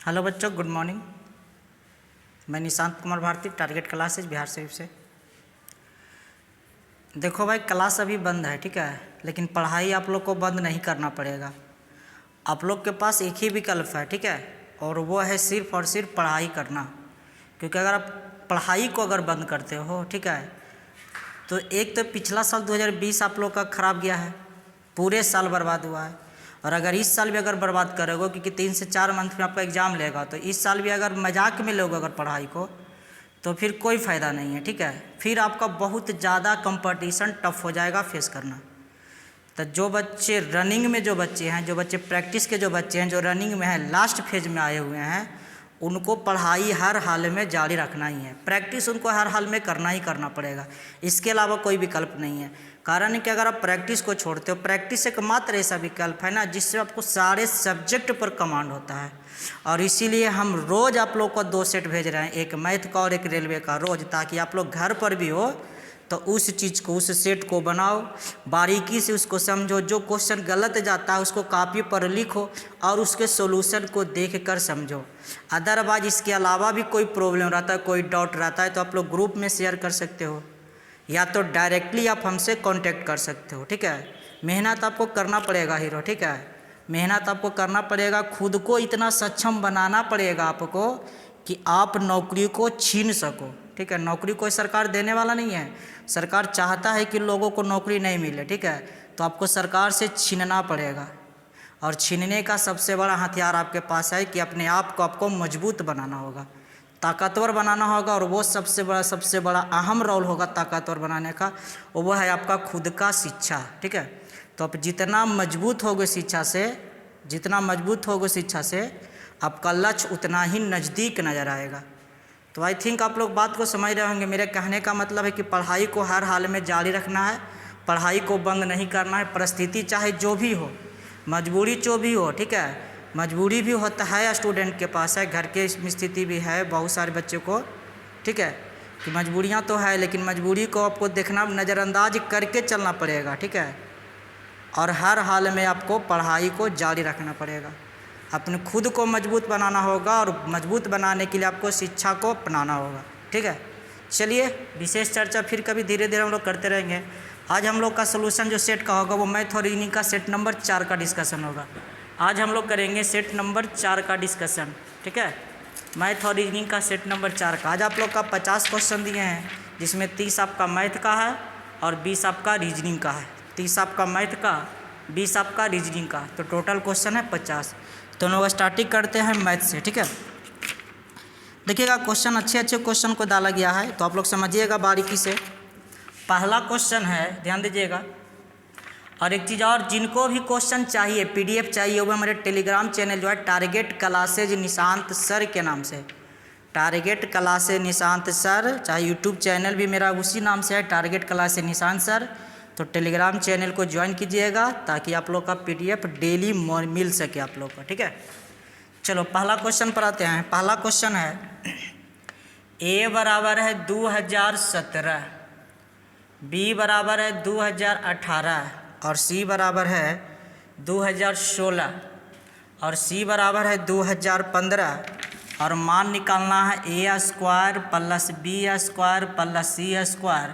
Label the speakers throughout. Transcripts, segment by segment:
Speaker 1: Hello बच्चों, good morning. मैं Nishant Kumar Bharti, target classes Bihar Sharif से। देखो भाई, क्लास अभी बंद है, ठीक है, लेकिन पढ़ाई आप लोग को बंद नहीं करना पड़ेगा। आप लोग के पास एक ही विकल्प है, ठीक है, और वो है सिर्फ और सिर्फ पढ़ाई करना। क्योंकि अगर आप पढ़ाई को अगर बंद करते हो, ठीक है, तो एक तो पिछला साल 2020 आप लोग का खराब गया है, पूरे साल बर्बाद हुआ है। और अगर इस साल भी अगर बर्बाद करोगे, क्योंकि 3 से 4 मंथ में आपका एग्ज़ाम लेगा, तो इस साल भी अगर मजाक में लोगे अगर पढ़ाई को, तो फिर कोई फ़ायदा नहीं है, ठीक है। फिर आपका बहुत ज़्यादा कंपटीशन टफ हो जाएगा फेस करना। तो जो बच्चे रनिंग में जो बच्चे हैं, जो बच्चे प्रैक्टिस के जो बच्चे हैं, जो रनिंग में हैं, लास्ट फेज में आए हुए हैं, उनको पढ़ाई हर हाल में जारी रखना ही है। प्रैक्टिस उनको हर हाल में करना ही करना पड़ेगा, इसके अलावा कोई विकल्प नहीं है। कारण कि अगर आप प्रैक्टिस को छोड़ते हो, प्रैक्टिस एक मात्र ऐसा विकल्प है ना जिससे आपको सारे सब्जेक्ट पर कमांड होता है। और इसीलिए हम रोज़ आप लोग को 2 सेट भेज रहे हैं, एक मैथ का और एक रेलवे का, रोज़, ताकि आप लोग घर पर भी हो तो उस चीज़ को, उस सेट को बनाओ, बारीकी से उसको समझो। जो क्वेश्चन गलत जाता है उसको कॉपी पर लिखो और उसके सॉल्यूशन को देख कर समझो। अदरवाइज इसके अलावा भी कोई प्रॉब्लम रहता है, कोई डाउट रहता है, तो आप लोग ग्रुप में शेयर कर सकते हो, या तो डायरेक्टली आप हमसे कांटेक्ट कर सकते हो, ठीक है। मेहनत आपको करना पड़ेगा हीरो, ठीक है, मेहनत आपको करना पड़ेगा। खुद को इतना सक्षम बनाना पड़ेगा आपको कि आप नौकरी को छीन सको, ठीक है। नौकरी कोई सरकार देने वाला नहीं है, सरकार चाहता है कि लोगों को नौकरी नहीं मिले, ठीक है, तो आपको सरकार से छीनना पड़ेगा। और छीनने का सबसे बड़ा हथियार आपके पास है कि अपने आप को आपको मजबूत बनाना होगा, ताकतवर बनाना होगा। और वो सबसे बड़ा अहम रोल होगा ताकतवर बनाने का, वो है आपका खुद का शिक्षा, ठीक है। तो आप जितना मजबूत होगे शिक्षा से, जितना मजबूत होगे शिक्षा से, आपका लक्ष्य उतना ही नज़दीक नज़र आएगा। तो आई थिंक आप लोग बात को समझ रहे होंगे। मेरे कहने का मतलब है कि पढ़ाई को हर हाल में जारी रखना है, पढ़ाई को बंद नहीं करना है। परिस्थिति चाहे जो भी हो, मजबूरी जो भी हो, ठीक है, मजबूरी भी होता है, स्टूडेंट के पास है, घर के स्थिति भी है बहुत सारे बच्चों को, ठीक है, कि मजबूरियां तो है, लेकिन मजबूरी को आपको देखना, नज़रअंदाज करके चलना पड़ेगा, ठीक है। और हर हाल में आपको पढ़ाई को जारी रखना पड़ेगा। अपने खुद को मजबूत बनाना होगा, और मजबूत बनाने के लिए आपको शिक्षा को अपनाना होगा, ठीक है। चलिए, विशेष चर्चा फिर कभी धीरे धीरे हम लोग करते रहेंगे। आज हम लोग का सोल्यूशन जो सेट का होगा वो मैथ और रीजनिंग का सेट नंबर 4 का डिस्कशन होगा। आज हम लोग करेंगे सेट नंबर 4 का डिस्कशन, ठीक है, मैथ और रीजनिंग का सेट नंबर 4 का। आज आप लोग का 50 क्वेश्चन दिए हैं, जिसमें 30 आपका मैथ का है और 20 आपका रीजनिंग का है। 30 आपका मैथ का, 20 आपका रीजनिंग का, तो टोटल क्वेश्चन है 50। तो हम लोग स्टार्टिंग करते हैं मैथ से, ठीक है। देखिएगा, क्वेश्चन अच्छे क्वेश्चन को डाला गया है, तो आप लोग समझिएगा बारीकी से। पहला क्वेश्चन है, ध्यान दीजिएगा। और एक चीज़ और, जिनको भी क्वेश्चन चाहिए, PDF चाहिए, वो हमारे टेलीग्राम चैनल जो है टारगेट क्लासेज निशांत सर के नाम से, टारगेट क्लासेज निशांत सर, चाहे यूट्यूब चैनल भी मेरा उसी नाम से है, टारगेट क्लासेज निशांत सर। तो टेलीग्राम चैनल को ज्वाइन कीजिएगा ताकि आप लोग का PDF डेली मिल सके आप लोग को, ठीक है। चलो पहला क्वेश्चन पर आते हैं। पहला क्वेश्चन है, A बराबर है 2017, B बराबर है 2018, और C बराबर है 2016, और C बराबर है 2015। और मान निकालना है A² plus B² plus C²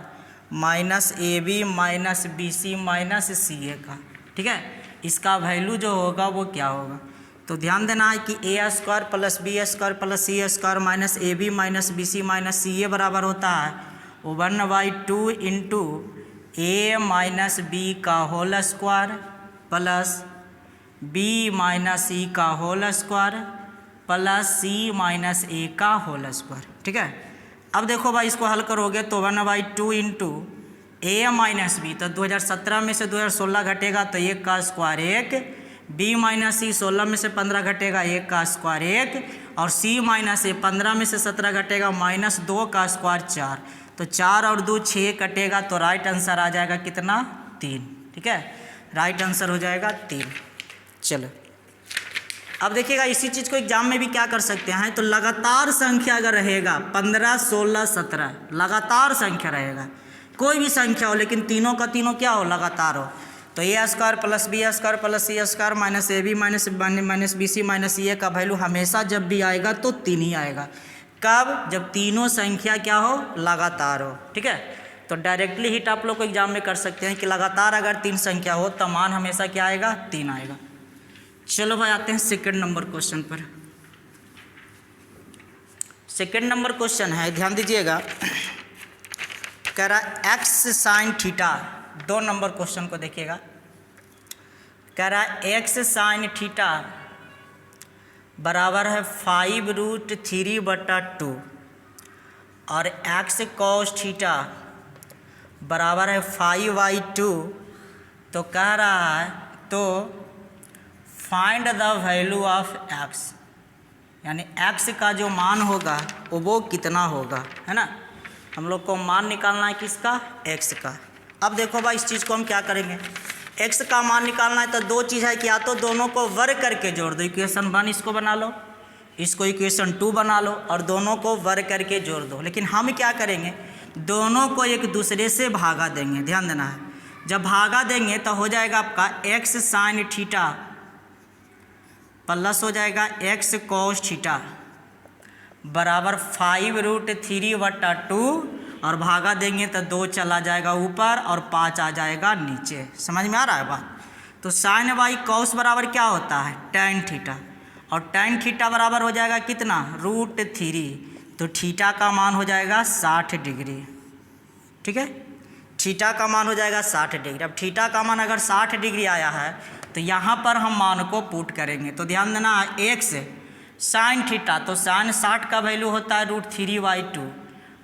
Speaker 1: minus AB minus BC minus CA का, ठीक है। इसका वैल्यू जो होगा वो क्या होगा, तो ध्यान देना है कि A² plus B² plus C² minus AB minus BC minus CA बराबर होता है 1/2 इंटू A माइनस B का whole square plus B minus C का whole square plus C minus A का होल स्क्वायर, ठीक है। अब देखो भाई, इसको हल करोगे तो 1/2 इंटू A माइनस B, तो 2017 में से 2016 घटेगा तो 1 का स्क्वायर 1, B माइनस C 16 में से 15 घटेगा 1 का स्क्वायर 1, और C माइनस A 15 में से 17 घटेगा माइनस 2 का स्क्वायर 4, तो 4 और 2 6 कटेगा, तो राइट आंसर आ जाएगा कितना, 3, ठीक है, राइट आंसर हो जाएगा 3। चलो अब देखिएगा, इसी चीज़ को एग्जाम में भी क्या कर सकते हैं, तो लगातार संख्या अगर रहेगा 15 16 17, लगातार संख्या रहेगा, कोई भी संख्या हो, लेकिन तीनों का तीनों क्या हो, लगातार हो, तो A square plus B square plus C square minus A B minus B C minus A का वैल्यू हमेशा जब भी आएगा तो 3 ही आएगा। कब? जब तीनों संख्या क्या हो? लगातार हो। ठीक है, तो डायरेक्टली हिट आप लोग को एग्जाम में कर सकते हैं कि लगातार अगर 3 संख्या हो तो मान हमेशा क्या आएगा? 3 आएगा। चलो भाई आते हैं सेकंड नंबर क्वेश्चन पर। सेकंड नंबर क्वेश्चन है, ध्यान दीजिएगा, कह रहा x sine theta. 2 number question को देखिएगा, कह रहा एक्स साइन थीटा बराबर है 5√3/2 और एक्स कॉस थीटा बराबर है 5/2। तो कह रहा है तो find the value of x, यानी एक्स का जो मान होगा वो कितना होगा, है ना। हम लोग को मान निकालना है किसका? एक्स का। अब देखो भाई इस चीज़ को हम क्या करेंगे, एक्स का मान निकालना है तो 2 चीज़ है कि या तो दोनों को वर्ग करके जोड़ दो, इक्वेशन 1 इसको बना लो, इसको इक्वेशन 2 बना लो और दोनों को वर्ग करके जोड़ दो। लेकिन हम क्या करेंगे, दोनों को एक दूसरे से भागा देंगे। ध्यान देना है, जब भागा देंगे तो हो जाएगा आपका एक्स साइन थीटा प्लस हो जाएगा एक्स कॉस थीटा बराबर 5√3/2 और भागा देंगे तो 2 चला जाएगा ऊपर और 5 आ जाएगा नीचे। समझ में आ रहा है बात? तो साइन बाई कॉस बराबर क्या होता है? tan थीटा, और tan थीटा बराबर हो जाएगा कितना? √3। तो थीटा का मान हो जाएगा 60 डिग्री। ठीक है, थीटा का मान हो जाएगा 60 डिग्री। अब थीटा का मान अगर 60 डिग्री आया है तो यहाँ पर हम मान को पुट करेंगे। तो ध्यान देना, एक्स साइन थीटा, तो साइन 60 का वैल्यू होता है √3/2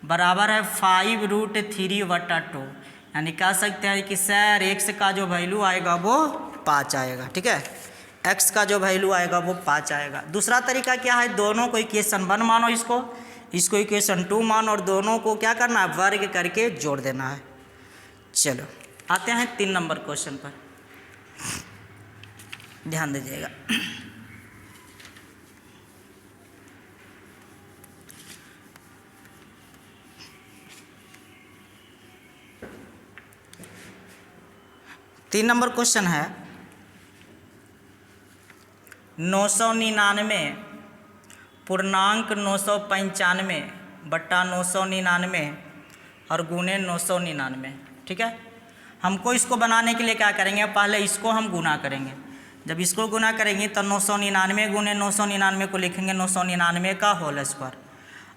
Speaker 1: बराबर है 5√3/2, यानी कह सकते हैं कि सर एक्स का जो वैल्यू आएगा वो 5 आएगा। ठीक है, एक्स का जो वैल्यू आएगा वो 5 आएगा। दूसरा तरीका क्या है, दोनों को इक्वेशन 1 मानो, इसको इक्वेशन 2 मानो और दोनों को क्या करना है? वर्ग करके जोड़ देना है। चलो आते हैं 3 नंबर क्वेश्चन पर, ध्यान दीजिएगा। तीन नंबर क्वेश्चन है 999 पूर्णांक 995 बट्टा 999 और गुने 999। ठीक है, हमको इसको बनाने के लिए क्या करेंगे, पहले इसको हम गुना करेंगे। जब इसको गुना करेंगे तो 999 गुने 999 को लिखेंगे 999 का होल स्क्वायर,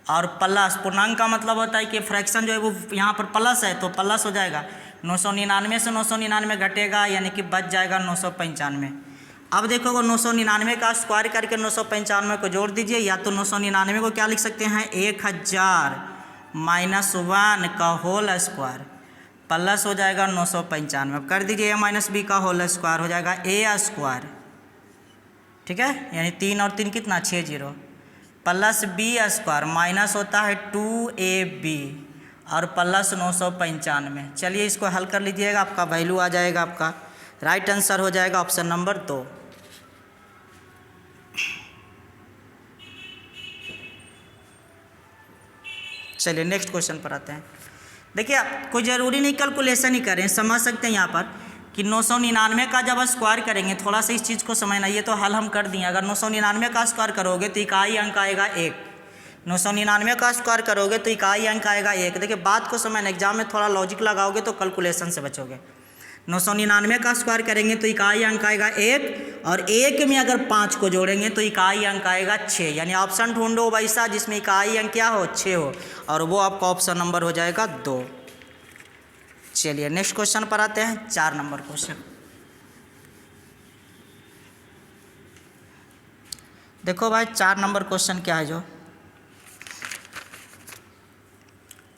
Speaker 1: और प्लस पूर्णांक का मतलब होता है कि फ्रैक्शन जो है वो यहाँ पर प्लस है तो प्लस हो जाएगा। 999 से 999 घटेगा यानी कि बच जाएगा 995। अब देखो 999 का स्क्वायर करके 995 को जोड़ दीजिए, या तो 999 को क्या लिख सकते हैं 1000 - 1 का होल स्क्वायर प्लस हो जाएगा 995। अब कर दीजिए a - b का होल स्क्वायर हो जाएगा a स्क्वायर। ठीक है, यानी 3 और 3 कितना 60 प्लस b स्क्वायर माइनस होता है 2ab और प्लस 995। चलिए इसको हल कर लीजिएगा, आपका वैल्यू आ जाएगा, आपका राइट आंसर हो जाएगा ऑप्शन नंबर 2। चलिए नेक्स्ट क्वेश्चन पर आते हैं। देखिए कोई ज़रूरी नहीं कैलकुलेशन ही करें, समझ सकते हैं यहाँ पर कि 999 का जब स्क्वायर करेंगे, थोड़ा सा इस चीज़ को समझना, ये तो हल हम कर दिए। अगर 999 का स्क्वायर करोगे तो इकाई अंक आएगा 1, 999 का स्क्वायर करोगे तो इकाई अंक आएगा 1। देखिए बात को समझना, एग्जाम में थोड़ा लॉजिक लगाओगे तो कैलकुलेशन से बचोगे। 999 का स्क्वायर करेंगे तो इकाई अंक आएगा 1, और 1 में अगर 5 को जोड़ेंगे तो इकाई अंक आएगा 6। यानी ऑप्शन ढूंढो वैसा जिसमें इकाई अंक क्या हो 6 हो, और वो आपका ऑप्शन नंबर हो जाएगा 2। चलिए नेक्स्ट क्वेश्चन पर आते हैं, 4 नंबर क्वेश्चन। देखो भाई 4 नंबर क्वेश्चन क्या है, जो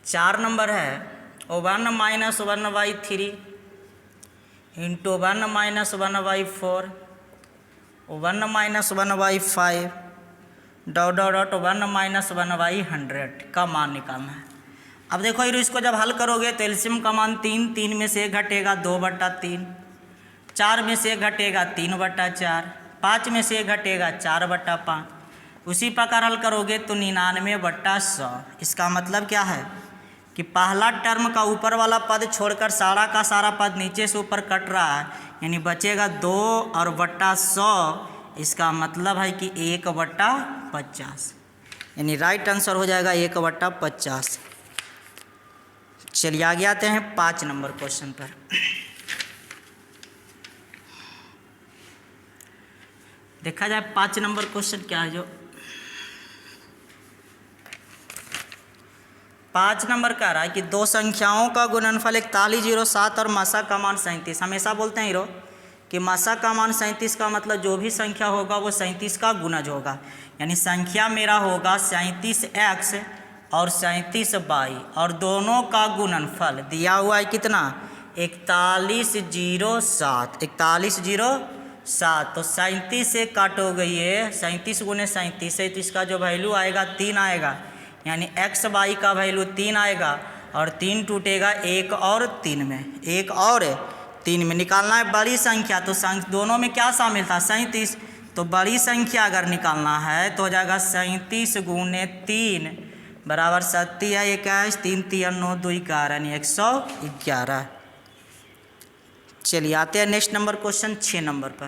Speaker 1: 4 नंबर है 1 - 1/3 इंटू 1 - 1/4 1 - 1/5 ... 1 - 1/100 का मान निकालना है। अब देखो इसको जब हल करोगे तो एलसीएम का मान 3, 3 में से 1 घटेगा 2/3, 4 में से 1 घटेगा 3/4, 5 में से 1 घटेगा 4/5। उसी प्रकार हल करोगे तो 99/100। इसका मतलब क्या है कि पहला टर्म का ऊपर वाला पद छोड़कर सारा का सारा पद नीचे से ऊपर कट रहा है, यानी बचेगा 2 और बट्टा 100, इसका मतलब है कि 1/50, यानी राइट आंसर हो जाएगा 1/50। चलिए आगे आते हैं 5 नंबर क्वेश्चन पर। देखा जाए 5 नंबर क्वेश्चन क्या है। जो 5 नंबर कह रहा है कि दो संख्याओं का गुणनफल 4107 और मासा का मान 37। हमेशा बोलते हैं हीरो कि मासा का मान 37 का मतलब जो भी संख्या होगा वो 37 का गुणज होगा। यानी संख्या मेरा होगा 37x और 37y और दोनों का गुणनफल दिया हुआ है कितना 4107। 4107 तो 37 से काटोगे ये 37 गुने 37 है तो इसका जो वैल्यू आएगा 3 आएगा, यानी x y का वैल्यू 3 आएगा और 3 टूटेगा 1 और 3 में, 1 और 3 में। निकालना है बड़ी संख्या तो दोनों में क्या शामिल था 37, तो बड़ी संख्या अगर निकालना है तो हो जाएगा 37 गुने 3 बराबर 37 है 21, 3 3 9 2 11 यानी 111। चलिए आते हैं नेक्स्ट नंबर क्वेश्चन 6 नंबर पर।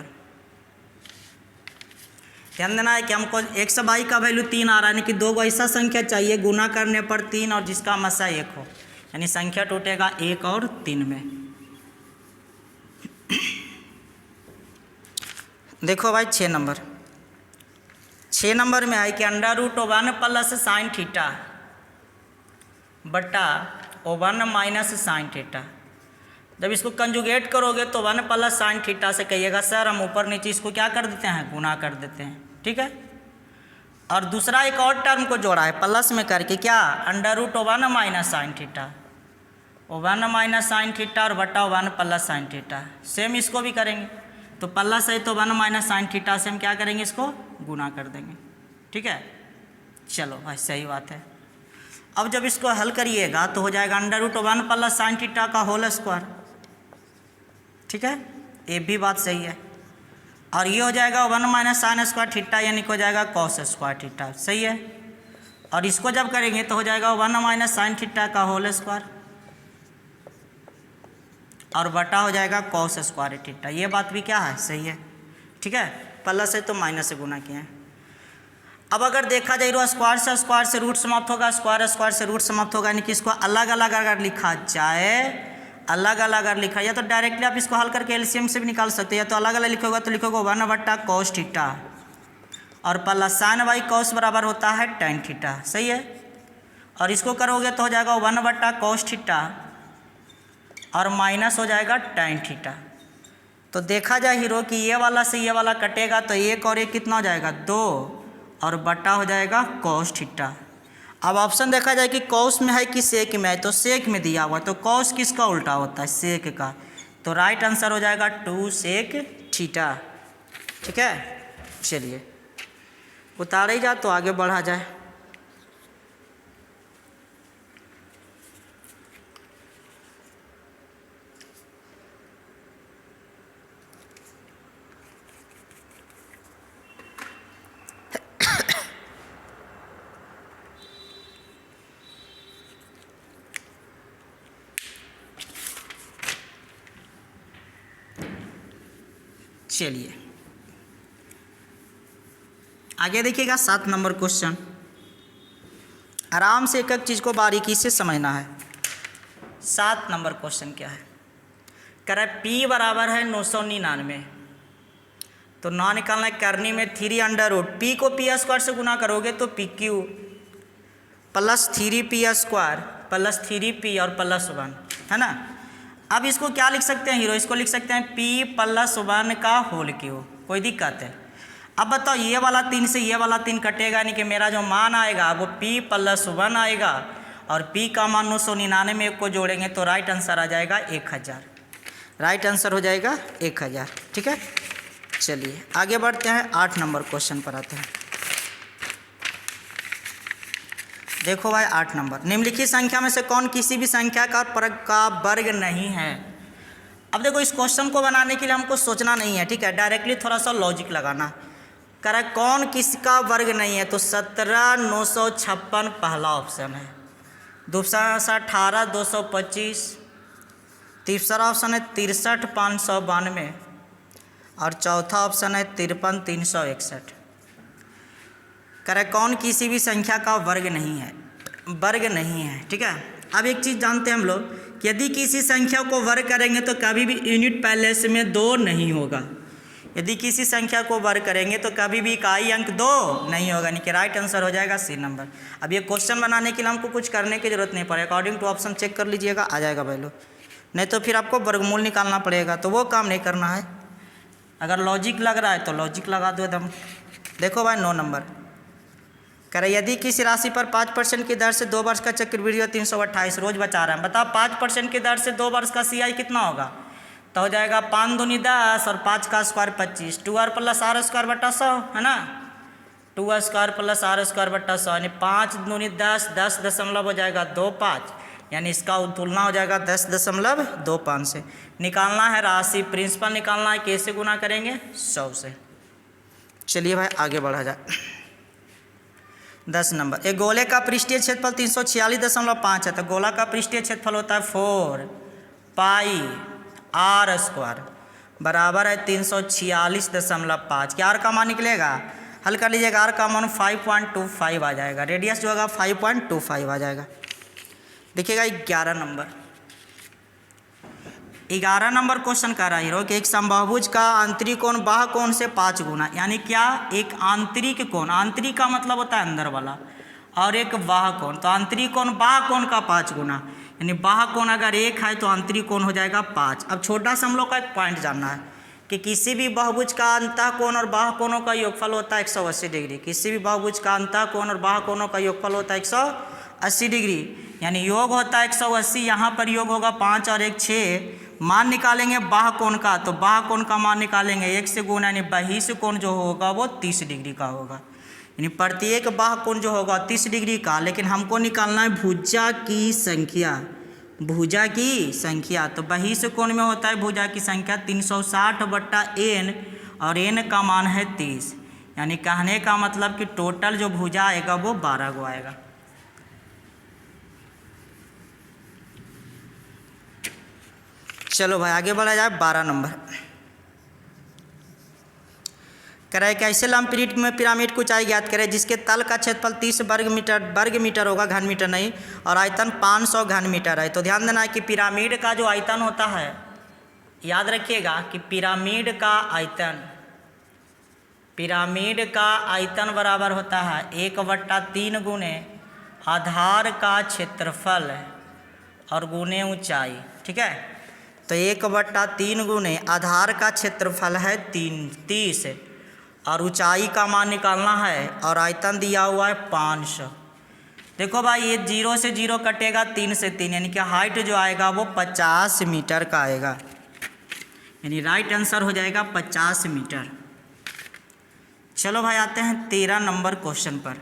Speaker 1: ध्यान देना है कि हमको x y का वैल्यू 3 आ रहा है, यानी कि 2 ऐसा संख्या चाहिए गुना करने पर 3 और जिसका मसा 1 हो, यानी संख्या टूटेगा 1 और 3 में। देखो भाई 6 नंबर में है कि √1 प्लस साइन थीटा बट्टा 1 माइनस साइन थीटा। जब इसको कंजुगेट करोगे तो 1 प्लस साइन थीटा से कहिएगा सर हम ऊपर नीचे इसको क्या कर देते हैं गुना कर देते हैं, ठीक है। और दूसरा एक और टर्म को जोड़ा है प्लस में करके क्या √1 minus sine theta, 1 minus sine theta और बट्टा 1 प्लस साइन थीटा। सेम इसको भी करेंगे तो प्लस है तो 1 माइनस साइन थीटा से हम क्या करेंगे इसको गुना कर देंगे, ठीक है। चलो भाई सही बात है। अब जब इसको हल करिएगा तो हो जाएगा √1 प्लस साइन थीटा का होल स्क्वायर, ठीक है, ये भी बात सही है। और ये हो जाएगा 1 माइनस साइन स्क्वायर थीटा यानी कि हो जाएगा कॉस स्क्वायर थीटा, सही है। और इसको जब करेंगे तो हो जाएगा 1 माइनस साइन थीटा का होल स्क्वायर और बटा हो जाएगा कॉस स्क्वायर थीटा। ये बात भी क्या है सही है, ठीक है। प्लस है तो माइनस से गुना किए हैं। अब अगर देखा जाए स्क्वायर से रूट समाप्त होगा, स्क्वायर से रूट समाप्त होगा, यानी कि इसको अलग अलग अगर लिखा जाए, अलग अलग अगर लिखा जाए तो डायरेक्टली आप इसको हल करके एलसीएम से भी निकाल सकते हैं। या तो अलग अलग लिखोगा तो लिखोगे 1 बट्टा कॉस थीटा और प्लस साइन बाई कॉस बराबर होता है टेन थीटा, सही है। और इसको करोगे तो हो जाएगा 1 बट्टा कॉस थीटा और माइनस हो जाएगा टेन थीटा। तो देखा जाए हीरो कि ये वाला से ये वाला कटेगा तो 1 और 1 कितना हो जाएगा 2 और बट्टा हो जाएगा कॉस थीटा। अब ऑप्शन देखा जाए कि कॉस में है कि सेक में है, तो सेक में दिया हुआ तो कॉस किसका उल्टा होता है सेक का, तो राइट आंसर हो जाएगा 2 सेक थीटा, ठीक है। चलिए उतारे जा तो आगे बढ़ा जाए। चलिए आगे देखिएगा 7 नंबर क्वेश्चन। आराम से एक एक चीज़ को बारीकी से समझना है। 7 नंबर क्वेश्चन क्या है, कह रहा है P बराबर है 999, तो 9 निकालना है, करनी में 3 √P को P स्क्वायर से गुना करोगे तो PQ plus 3P square plus 3P और प्लस 1 है ना। अब इसको क्या लिख सकते हैं हीरो, इसको लिख सकते हैं P प्लस 1 का होल क्यूब, कोई दिक्कत है। अब बताओ ये वाला 3 से ये वाला 3 कटेगा, यानी कि मेरा जो मान आएगा वो P प्लस 1 आएगा और P का मान 999 में 1 को जोड़ेंगे तो राइट आंसर आ जाएगा 1000, राइट आंसर हो जाएगा 1000, ठीक है। चलिए आगे बढ़ते हैं 8 नंबर क्वेश्चन पर आते हैं। देखो भाई 8 नंबर, निम्नलिखित संख्या में से कौन किसी भी संख्या का वर्ग नहीं है। अब देखो इस क्वेश्चन को बनाने के लिए हमको सोचना नहीं है, ठीक है, डायरेक्टली थोड़ा सा लॉजिक लगाना। कह रहा है कौन किसका वर्ग नहीं है, तो 17,956 पहला ऑप्शन है, दूसरा 18,225, तीसरा ऑप्शन है 63,592 और चौथा ऑप्शन है 53,361। करें कौन किसी भी संख्या का वर्ग नहीं है, वर्ग नहीं है, ठीक है। अब एक चीज़ जानते हैं हम लोग कि यदि किसी संख्या को वर्ग करेंगे तो कभी भी यूनिट पैलेस में 2 नहीं होगा। यदि किसी संख्या को वर्ग करेंगे तो कभी भी इकाई अंक 2 नहीं होगा, यानी कि राइट आंसर हो जाएगा सी नंबर। अब ये क्वेश्चन बनाने के लिए हमको कुछ करने की जरूरत नहीं पड़ेगा, अकॉर्डिंग टू ऑप्शन चेक कर लीजिएगा, आ जाएगा भाई लोग। नहीं तो फिर आपको वर्गमूल निकालना पड़ेगा, तो वो काम नहीं करना है। अगर लॉजिक लग रहा है तो लॉजिक लगा दो एकदम। देखो भाई 9 नंबर कह रहे यदि किसी राशि पर 5% की दर से 2 वर्ष का चक्रवृद्धि 328 रोज बचा रहा है, बताओ 5% की दर से 2 वर्ष का CI कितना होगा? तो हो जाएगा 5 दूनी 10 और 5 का स्क्वायर 25, 2r + r स्क्वायर बटा 100 है ना, 2r स्क्वायर + r स्क्वायर बटा 100 यानी 5 दूनी 10, 10 दशमलव हो जाएगा 25, यानी इसका तुलना हो जाएगा 10.25 से। निकालना है राशि, प्रिंसिपल निकालना है, कैसे गुना करेंगे? 100 से। चलिए भाई आगे बढ़ा जाए। 10 नंबर एक गोले का पृष्ठीय क्षेत्रफल 346.5 है, तो गोला का पृष्ठीय क्षेत्रफल होता है 4 पाई r स्क्वायर बराबर है 346.5। क्या r का मान निकलेगा? हल कर लीजिएगा, r का मान 5.25 आ जाएगा, रेडियस जो होगा 5.25 आ जाएगा। देखिएगा 11 नंबर क्वेश्चन कर रहा है कि एक समबाहुभुज का आंतरिक कोण बाह्य कोण से 5 गुना, यानी क्या? एक आंतरिक कोण, आंतरिक का मतलब होता है अंदर वाला, और एक बाह्य कोण, तो आंतरिक कोण बाह्य कोण का 5 गुना, यानी बाह्य कोण अगर 1 है तो आंतरिक कोण हो जाएगा 5। अब छोटा सा हम लोग का एक पॉइंट जानना है कि किसी भी बहुभुज का अंतः कोण और बाह्य कोणों का योगफल होता है 180 डिग्री। किसी भी बहुभुज का अंतः कोण और बाह्य कोणों का योगफल होता है 180 डिग्री, यानी योग होता है 180, यहाँ पर योग होगा 5 और 1 6। मान निकालेंगे बाह्य कोण का, तो बाह्य कोण का मान निकालेंगे 1 से गुना, यानी बहिष्ठ कोण जो होगा वो 30 डिग्री का होगा, यानी प्रत्येक बाह्य कोण जो होगा 30 डिग्री का। लेकिन हमको निकालना है भुजा की संख्या, भुजा की संख्या, तो बहिष्ठ कोण में होता है भुजा की संख्या 360/n और n का मान है 30, यानी कहने का मतलब कि टोटल जो भुजा आएगा वो 12 गो आएगा। चलो भाई आगे बढ़ा जाए। 12 नंबर कह रहा है कि ऐसे लंब पिरामिड की ऊंचाई ज्ञात करें जिसके तल का क्षेत्रफल 30 वर्ग मीटर होगा, घन मीटर नहीं, और आयतन 500 घन मीटर है। तो ध्यान देना है कि पिरामिड का जो आयतन होता है, याद रखिएगा कि पिरामिड का आयतन बराबर होता है 1/3 गुने आधार का क्षेत्रफल और गुने ऊंचाई, ठीक है। तो 1/3 गुने आधार का क्षेत्रफल है 30 और ऊंचाई का मान निकालना है, और आयतन दिया हुआ है 500। देखो भाई ये 0 से 0 कटेगा, 3 से 3, यानी कि हाइट जो आएगा वो 50 मीटर का आएगा, यानी राइट आंसर हो जाएगा 50 मीटर। चलो भाई आते हैं 13 नंबर क्वेश्चन पर।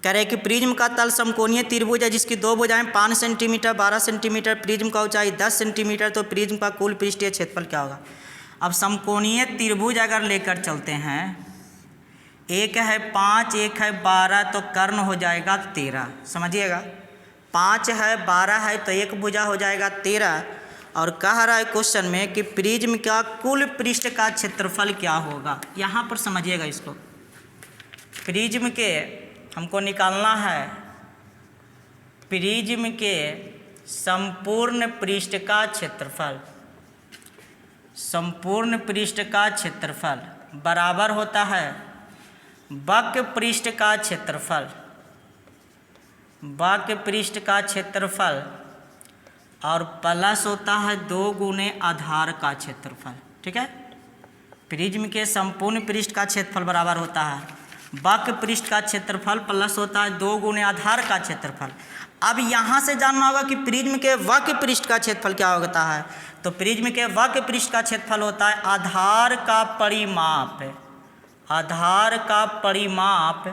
Speaker 1: कह रहे कि प्रिज्म का तल समकोणीय त्रिभुज है जिसकी 2 भुजाएं 5 सेंटीमीटर 12 सेंटीमीटर, प्रिज्म का ऊंचाई 10 सेंटीमीटर, तो प्रिज्म का कुल पृष्ठीय क्षेत्रफल क्या होगा? अब समकोणीय त्रिभुज अगर लेकर चलते हैं, एक है 5 एक है 12, तो कर्ण हो जाएगा 13, समझिएगा। 5 है 12 है तो एक भुजा हो जाएगा 13, और कह रहा है क्वेश्चन में कि प्रिज्म का कुल पृष्ठ का क्षेत्रफल क्या होगा। यहाँ पर समझिएगा इसको, प्रिज्म के हमको निकालना है प्रिज्म के संपूर्ण पृष्ठ का क्षेत्रफल, संपूर्ण पृष्ठ का क्षेत्रफल बराबर होता है वक्र पृष्ठ का क्षेत्रफल, वक्र पृष्ठ का क्षेत्रफल, और प्लस होता है 2 गुने आधार का क्षेत्रफल, ठीक है। प्रिज्म के संपूर्ण पृष्ठ का क्षेत्रफल बराबर होता है वक्र पृष्ठ का क्षेत्रफल प्लस होता है 2 गुने आधार का क्षेत्रफल। अब यहाँ से जानना होगा कि प्रिज्म के वक्र पृष्ठ का क्षेत्रफल क्या होता है। तो प्रिज्म के वक्र पृष्ठ का क्षेत्रफल होता है आधार का परिमाप, आधार का परिमाप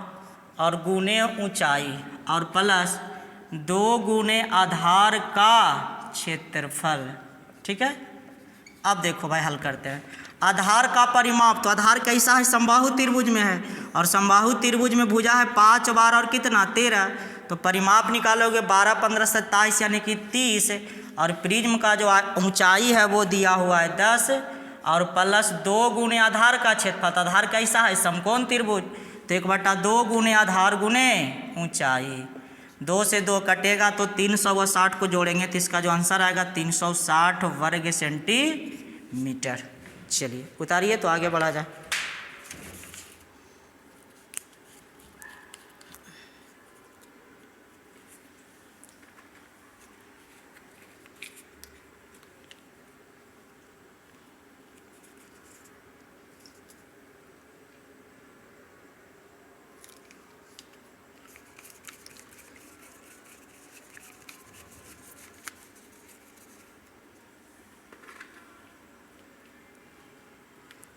Speaker 1: और गुने ऊंचाई, और प्लस 2 गुने आधार का क्षेत्रफल, ठीक है। अब देखो भाई हल करते हैं। आधार का परिमाप, तो आधार कैसा है? समबाहु त्रिभुज में है, और समबाहु त्रिभुज में भुजा है 5 बार और कितना 13, तो परिमाप निकालोगे 12 15 27 यानी कि 30, और प्रिज्म का जो ऊंचाई है वो दिया हुआ है 10 और प्लस 2 गुने आधार का क्षेत्रफल। तो आधार कैसा है? समकोण त्रिभुज, तो 1/2 गुने आधार गुने ऊंचाई। 2 से 2 कटेगा तो 360 को जोड़ेंगे तो इसका जो आंसर आएगा 360 वर्ग सेंटीमीटर। चलिए उतारिए तो आगे बढ़ा जाए।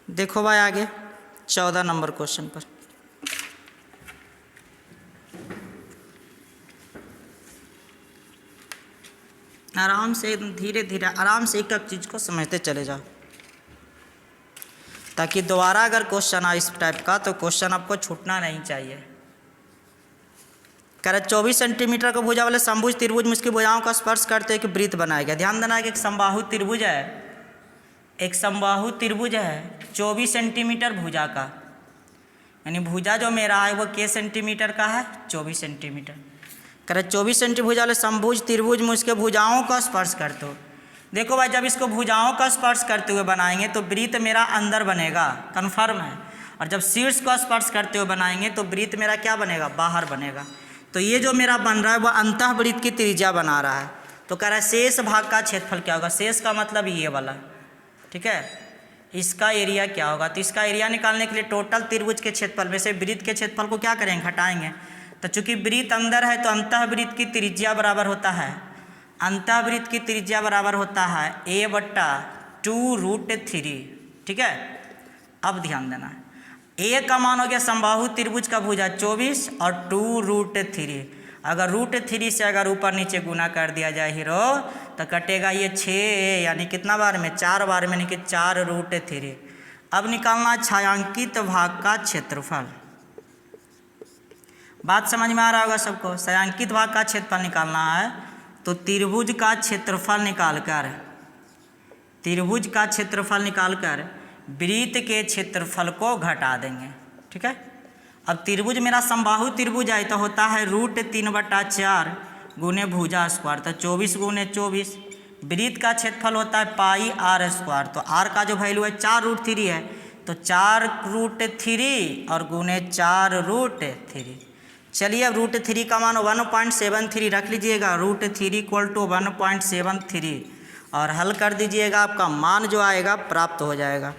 Speaker 1: देखो भाई आगे 14 नंबर क्वेश्चन पर। आराम से धीरे धीरे आराम से एक एक चीज़ को समझते चले जाओ, ताकि दोबारा अगर क्वेश्चन आए इस टाइप का तो क्वेश्चन आपको छूटना नहीं चाहिए। कह रहे 24 सेंटीमीटर का भुजा वाले समभुज त्रिभुज में उसकी भुजाओं का स्पर्श करते हुए एक वृत्त बनाया गया। ध्यान देना है कि एक समबाहु त्रिभुज है, एक समबाहु त्रिभुज है 24 सेंटीमीटर भुजा का, यानी भुजा जो मेरा है वो के सेंटीमीटर का है? 24 सेंटीमीटर। कह रहे 24 सेंटीमीटर भुजा वाले समभुज त्रिभुज में उसके भुजाओं का स्पर्श करते हो। देखो भाई जब इसको भुजाओं का स्पर्श करते हुए बनाएंगे तो वृत्त मेरा अंदर बनेगा, कन्फर्म है। और जब शीर्ष को स्पर्श करते हुए बनाएंगे तो वृत्त मेरा क्या बनेगा? बाहर बनेगा। तो ये जो मेरा बन रहा है वो अंतःवृत्त की त्रिज्या बना रहा है। तो कह रहा है शेष भाग का क्षेत्रफल क्या होगा? शेष का मतलब ये वाला, ठीक है, इसका एरिया क्या होगा? तो इसका एरिया निकालने के लिए टोटल त्रिभुज के क्षेत्रफल में से वृत्त के क्षेत्रफल को क्या करेंगे? घटाएंगे। तो चूंकि वृत्त अंदर है तो अंतःवृत्त की त्रिज्या बराबर होता है, अंतःवृत्त की त्रिज्या बराबर होता है a/2√3, ठीक है। अब ध्यान देना है, a का मान हो गया समबाहु त्रिभुज का भुजा 24 और 2√3। अगर √3 से अगर ऊपर नीचे गुना कर दिया जाए हीरो तो कटेगा ये 6, यानी कितना बार में? 4 बार में, यानी कि 4√3। अब निकालना छायांकित भाग का क्षेत्रफल। बात समझ में आ रहा होगा सबको? छायांकित भाग का क्षेत्रफल निकालना है तो त्रिभुज का क्षेत्रफल निकालकर, त्रिभुज का क्षेत्रफल निकालकर वृत्त के क्षेत्रफल को घटा देंगे, ठीक है। अब त्रिभुज मेरा समबाहु त्रिभुज है तो होता है √3/4 गुने भुजा स्क्वायर, तो 24 गुने 24। वृत्त का क्षेत्रफल होता है πr², तो r का जो वैल्यू है 4√3 है, तो 4√3 और गुने 4√3। चलिए अब √3 का मान 1.73 रख लीजिएगा, √3 = 1.73 और हल कर दीजिएगा, आपका मान जो आएगा प्राप्त हो जाएगा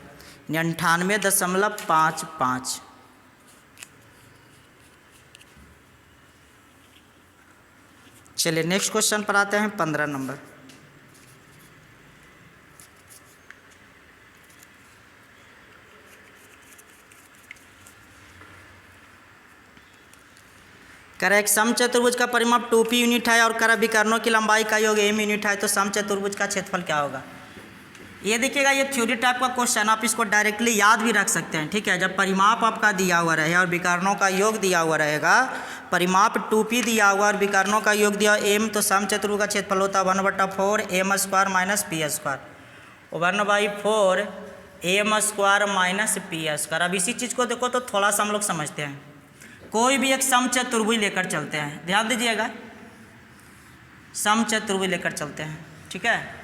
Speaker 1: 98.55। चलिए नेक्स्ट क्वेश्चन पर आते हैं 15 नंबर। करा एक समचतुर्भुज का परिमाप 2p यूनिट है और करा विकर्णों की लंबाई का योग m यूनिट है, तो समचतुर्भुज का क्षेत्रफल क्या होगा? ये देखिएगा, ये थ्योरी टाइप का क्वेश्चन, आप इसको डायरेक्टली याद भी रख सकते हैं, ठीक है। जब परिमाप आपका दिया हुआ रहे और विकर्णों का योग दिया हुआ रहेगा, परिमाप 2p दिया हुआ और विकर्णों का योग दिया m, तो समचतुर्भुज का क्षेत्रफल होता है 1/4 m² - p², 1/4 m² - p²। अब इसी चीज़ को देखो तो थोड़ा सा हम लोग समझते हैं। कोई भी एक समचतुर्भुज लेकर चलते हैं, ध्यान दीजिएगा, समचतुर्भुज लेकर चलते हैं, ठीक है।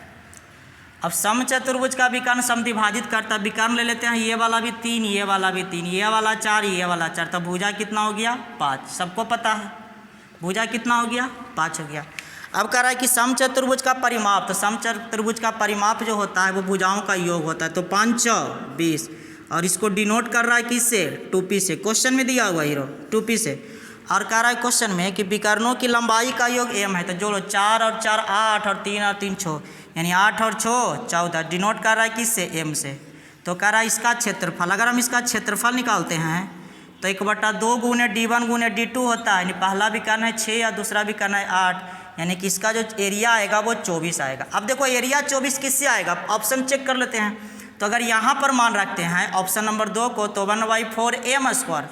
Speaker 1: अब समचतुर्भुज का विकर्ण समद्विभाजित करता है, विकर्ण ले लेते हैं, ये वाला भी 3, ये वाला भी 3, ये वाला 4, ये वाला 4, तो भुजा कितना हो गया? 5। सबको पता है भुजा कितना हो गया? 5 हो गया। अब कह रहा है कि समचतुर्भुज का परिमाप, तो समचतुर्भुज का परिमाप जो होता है वो भुजाओं का योग होता है, तो 5 × 20 और इसको डिनोट कर रहा है किससे? 2p से। क्वेश्चन में दिया हुआ हीरो 2p से, और कह रहा है क्वेश्चन में कि विकर्णों की लंबाई का योग m है, तो जोड़ो 4 और 4 8 और 3 और 3 6, यानी 8 और 6 14। डिनोट कर रहा है किससे? m से। तो कह रहा है इसका क्षेत्रफल, अगर हम इसका क्षेत्रफल निकालते हैं तो 1/2 गुने d1 गुने d2 होता है, यानी पहला विकर्ण है 6 या दूसरा विकर्ण है 8, यानी कि इसका जो एरिया आएगा वो 24 आएगा। अब देखो एरिया 24 किससे आएगा? ऑप्शन चेक कर लेते हैं। तो अगर यहाँ पर मान रखते हैं ऑप्शन नंबर 2 को, तो 1/4 m²,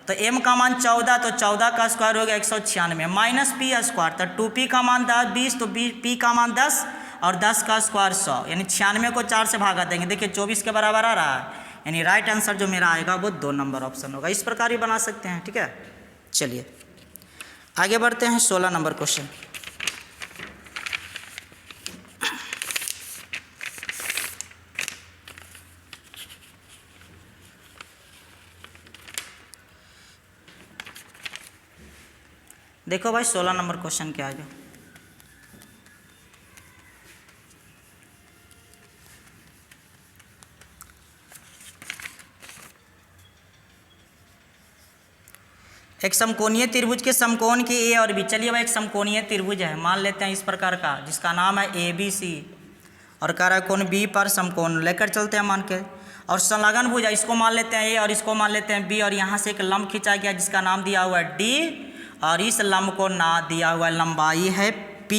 Speaker 1: तो m का मान 14, तो 14 का स्क्वायर हो गया 196 - p², तो 2p का मान 20, तो p का मान 10 और 10 का स्क्वायर 100, यानी 96 को 4 से भागा देंगे। देखिए 24 के बराबर आ रहा है, यानी राइट आंसर जो मेरा आएगा वो 2 नंबर ऑप्शन होगा। इस प्रकार भी बना सकते हैं, ठीक है। चलिए आगे बढ़ते हैं 16 नंबर क्वेश्चन। देखो भाई 16 नंबर क्वेश्चन क्या आएगा। एक समकोणीय त्रिभुज के समकोण की ए और बी। चलिए भाई एक समकोणीय त्रिभुज है, मान लेते हैं इस प्रकार का, जिसका नाम है ABC और काराकोण बी पर समकोण लेकर चलते हैं मान के। और संलग्न भुजा इसको मान लेते हैं ए और इसको मान लेते हैं बी, और यहाँ से एक लंब खींचा गया जिसका नाम दिया हुआ है D, और इस लंब को ना दिया हुआ लंबाई है P।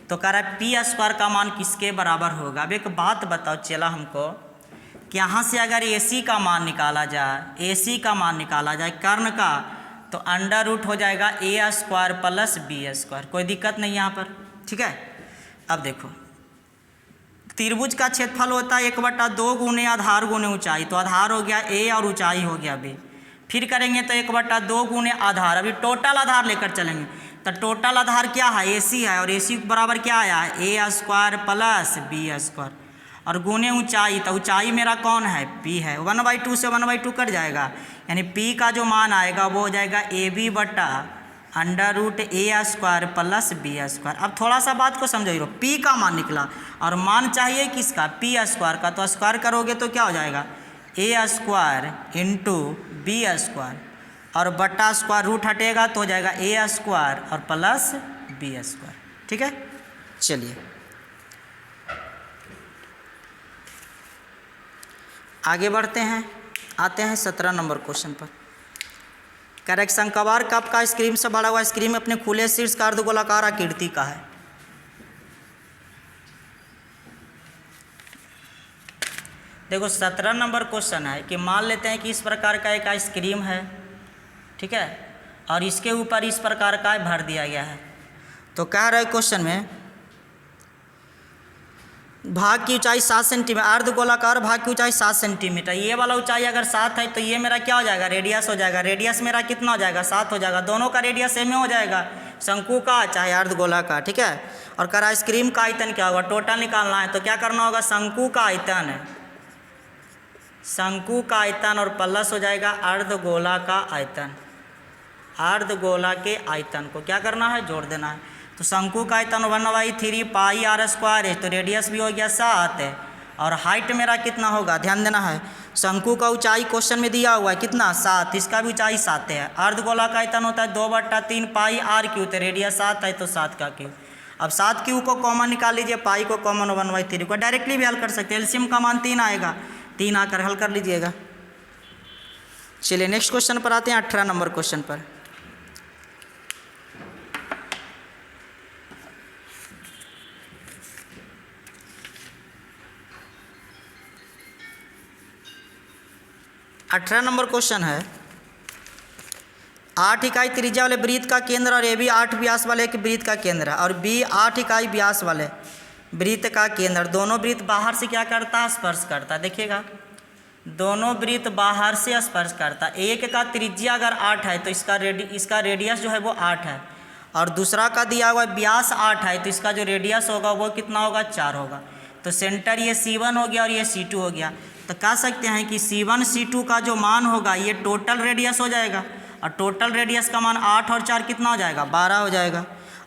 Speaker 1: तो कह रहा है P² का मान किसके बराबर होगा। अब एक बात बताओ चला हमको कि यहाँ से अगर AC का मान निकाला जाए, AC का मान निकाला जाए कर्ण का, तो अंडर रूट हो जाएगा A² प्लस B²। कोई दिक्कत नहीं यहाँ पर, ठीक है। अब देखो त्रिभुज का क्षेत्रफल होता है 1/2 गुने आधार गुने ऊंचाई, तो आधार हो गया A और ऊंचाई हो गया B। फिर करेंगे तो 1/2 गुने आधार, अभी टोटल आधार लेकर चलेंगे तो टोटल आधार क्या है AC है, और AC बराबर क्या आया है A² प्लस B², और गुने ऊंचाई, तो ऊंचाई मेरा कौन है P है। 1/2 से 1/2 कट जाएगा, यानी P का जो मान आएगा वो हो जाएगा AB बटा under root A² plus B²। अब थोड़ा सा बात को समझो, P का मान निकला और मान चाहिए किसका P² का, तो स्क्वायर करोगे तो क्या हो जाएगा A² इंटू B² और बटा स्क्वायर रूट हटेगा तो हो जाएगा A² और प्लस B², ठीक है। चलिए आगे बढ़ते हैं, आते हैं 17 नंबर क्वेश्चन पर। कह रहा है शंक्वाकार कप का स्क्रीन से भरा हुआ स्क्रीन में अपने खुले शीर्ष का अर्धगोलाकार आकृति का है। देखो 17 नंबर क्वेश्चन है कि मान लेते हैं कि इस प्रकार का एक आइसक्रीम है, ठीक है, और इसके ऊपर इस प्रकार का भर दिया गया है। तो कह रहा है क्वेश्चन में भाग की ऊंचाई 7 सेंटीमीटर, अर्धगोलाकार भाग की ऊंचाई 7 सेंटीमीटर। ये वाला ऊंचाई अगर 7 है तो ये मेरा क्या हो जाएगा रेडियस हो जाएगा। रेडियस मेरा कितना हो जाएगा 7 हो जाएगा, दोनों का रेडियस सेम हो जाएगा, शंकु का चाहे अर्धगोला का, ठीक है। और कह रहा है आइसक्रीम का आयतन क्या होगा, टोटल निकालना है तो क्या करना होगा शंकु का आयतन है, शंकु का आयतन और प्लस हो जाएगा अर्धगोला का आयतन। अर्धगोला के आयतन को क्या करना है जोड़ देना है। तो शंकु का आयतन 1/3 पाई r² है, तो रेडियस भी हो गया 7 है, और हाइट मेरा कितना होगा ध्यान देना है। शंकु का ऊंचाई क्वेश्चन में दिया हुआ है कितना 7, इसका भी ऊंचाई 7 है। अर्धगोला का आयतन होता है 2/3 पाई r³, तो रेडियस 7 है तो 7 का क्यूब। अब 7 क्यूब को कॉमन निकाल लीजिए, पाई को कॉमन 1/3 को डायरेक्टली भी हल कर सकते हैं। एलसीएम का मान 3 आएगा, 3 आकर हल कर लीजिएगा। चलिए नेक्स्ट क्वेश्चन पर आते हैं 18 नंबर क्वेश्चन पर। अठारह नंबर क्वेश्चन है 8 इकाई त्रिज्या वाले वृत्त का केंद्र और AB 8 व्यास वाले एक वृत्त का केंद्र है, और B 8 इकाई व्यास वाले वृत्त का केंद्र। दोनों वृत्त बाहर से क्या करता है स्पर्श करता है। देखिएगा दोनों वृत्त बाहर से स्पर्श करता है। एक का त्रिज्या अगर 8 है तो इसका रेडियस जो है वो 8 है, और दूसरा का दिया हुआ व्यास 8 है तो इसका जो रेडियस होगा वो कितना होगा 4 होगा। तो सेंटर ये C1 हो गया और ये C2 हो गया। तो कह सकते हैं कि C1 C2 का जो मान होगा ये टोटल रेडियस हो जाएगा, और टोटल रेडियस का मान 8 और 4 कितना हो जाएगा 12 हो जाएगा।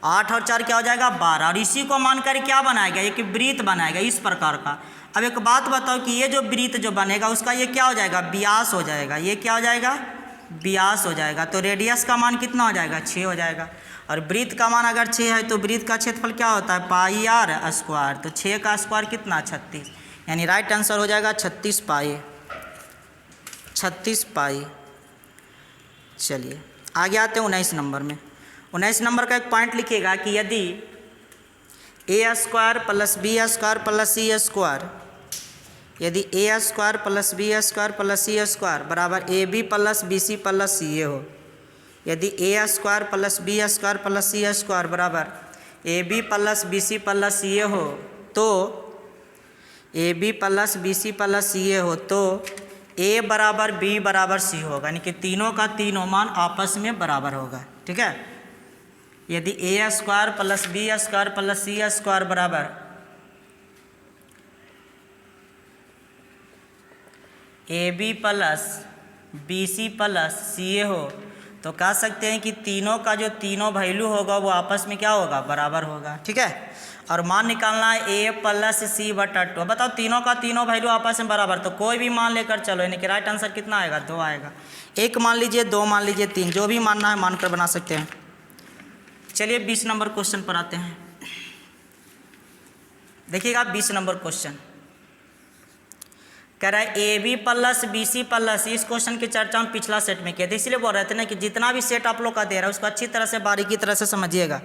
Speaker 1: 8 और 4 क्या हो जाएगा 12, और इसी को मानकर क्या बनाएगा एक वृत्त बनाएगा इस प्रकार का। अब एक बात बताओ कि ये जो वृत्त जो बनेगा उसका ये क्या हो जाएगा व्यास हो जाएगा, ये क्या हो जाएगा व्यास हो जाएगा। तो रेडियस का मान कितना हो जाएगा 6 हो जाएगा, और वृत्त का मान अगर 6 है तो वृत्त का क्षेत्रफल क्या होता है पाई r²। तो 6 का स्क्वायर कितना 36, यानी राइट आंसर हो जाएगा 36 पाई। चलिए आगे आते हैं 19 नंबर में। 19 नंबर का एक पॉइंट लिखिएगा कि यदि A² plus B² plus C², यदि A² plus B² plus C² बराबर AB plus BC plus CA हो, यदि A² plus B² plus C² बराबर AB plus BC plus CA हो, तो A B plus B C plus C A हो तो ए बराबर बी बराबर सी होगा, यानी कि तीनों का तीनों मान आपस में बराबर होगा। ठीक है, यदि A square plus B square plus C square बराबर A B plus B C plus C A हो तो कह सकते हैं कि तीनों का जो तीनों वैल्यू होगा वो आपस में क्या होगा, बराबर होगा। ठीक है, और मान निकालना है ए प्लस सी बटा 2। बताओ तीनों का तीनों वैल्यू आपस में बराबर, तो कोई भी मान लेकर चलो, यानी कि राइट आंसर कितना आएगा, 2 आएगा। एक मान लीजिए, 2 मान लीजिए, 3, जो भी मानना है मानकर बना सकते हैं। चलिए 20 नंबर क्वेश्चन पर आते हैं। देखिएगा 20 नंबर क्वेश्चन कह रहा है A B plus B C plus. इस क्वेश्चन की चर्चा हम पिछला सेट में किए थे, इसलिए बोल रहे थे ना कि जितना भी सेट आप लोग का दे रहा है उसको अच्छी तरह से बारीकी तरह से समझिएगा।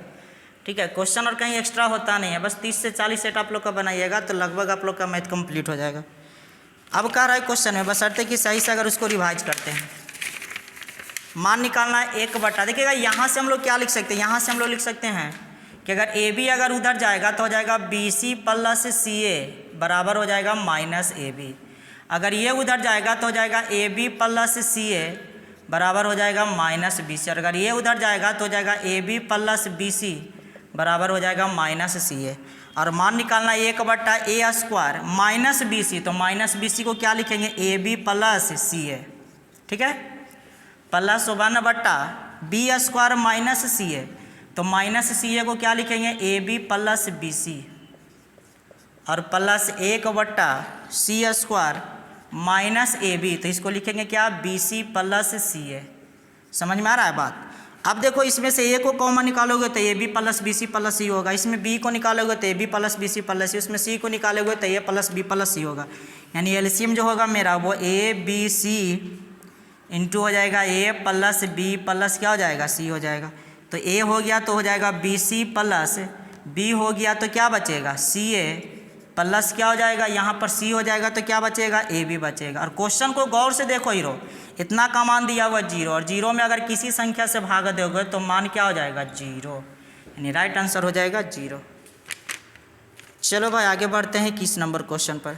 Speaker 1: ठीक है, क्वेश्चन और कहीं एक्स्ट्रा होता नहीं है, बस 30 से 40 सेट आप लोग का बनाइएगा तो लगभग आप लोग का मैथ कंप्लीट हो जाएगा। अब कह रहा है क्वेश्चन में बशर्ते कि सही से अगर उसको रिवाइज करते हैं, मान निकालना है 1 बटा। देखिएगा यहाँ से हम लोग क्या लिख सकते हैं, यहाँ से हम लोग लिख सकते हैं कि अगर ए बी अगर उधर जाएगा तो हो जाएगा बी सी प्लस सी ए बराबर हो जाएगा माइनस ए बी। अगर ये उधर जाएगा तो हो जाएगा ए बी प्लस सी ए बराबर हो जाएगा माइनस बी सी। और अगर ये उधर जाएगा तो हो जाएगा A B plus B C बराबर हो जाएगा माइनस सी ए। और मान निकालना 1 बटा ए स्क्वायर माइनस बी सी, तो माइनस बी सी को क्या लिखेंगे, ए बी प्लस सी ए। ठीक है, प्लस 1 बटा B square minus C A, तो माइनस सी ए को क्या लिखेंगे, A B plus B C. और प्लस 1 बटा C square minus A B, तो इसको लिखेंगे क्या, बी सी प्लस सी ए। समझ में आ रहा है बात। अब देखो इसमें से ए को कॉमन निकालोगे तो A B plus B C plus C होगा, इसमें बी को निकालोगे तो A B plus B C plus C, उसमें सी को निकालोगे तो A plus B plus C होगा। यानी एलसीएम जो होगा मेरा वो ए बी सी इंटू हो जाएगा ए प्लस बी प्लस क्या हो जाएगा, सी हो जाएगा। तो ए हो गया तो हो जाएगा बी सी प्लस बी हो गया तो क्या बचेगा, सी ए प्लस क्या हो जाएगा, यहाँ पर सी हो जाएगा तो क्या बचेगा, ए बी बचेगा। और क्वेश्चन को गौर से देखो हीरो, इतना का मान दिया हुआ 0, और 0 में अगर किसी संख्या से भाग दोगे तो मान क्या हो जाएगा, 0, यानी राइट आंसर हो जाएगा 0। चलो भाई आगे बढ़ते हैं 21 नंबर क्वेश्चन पर।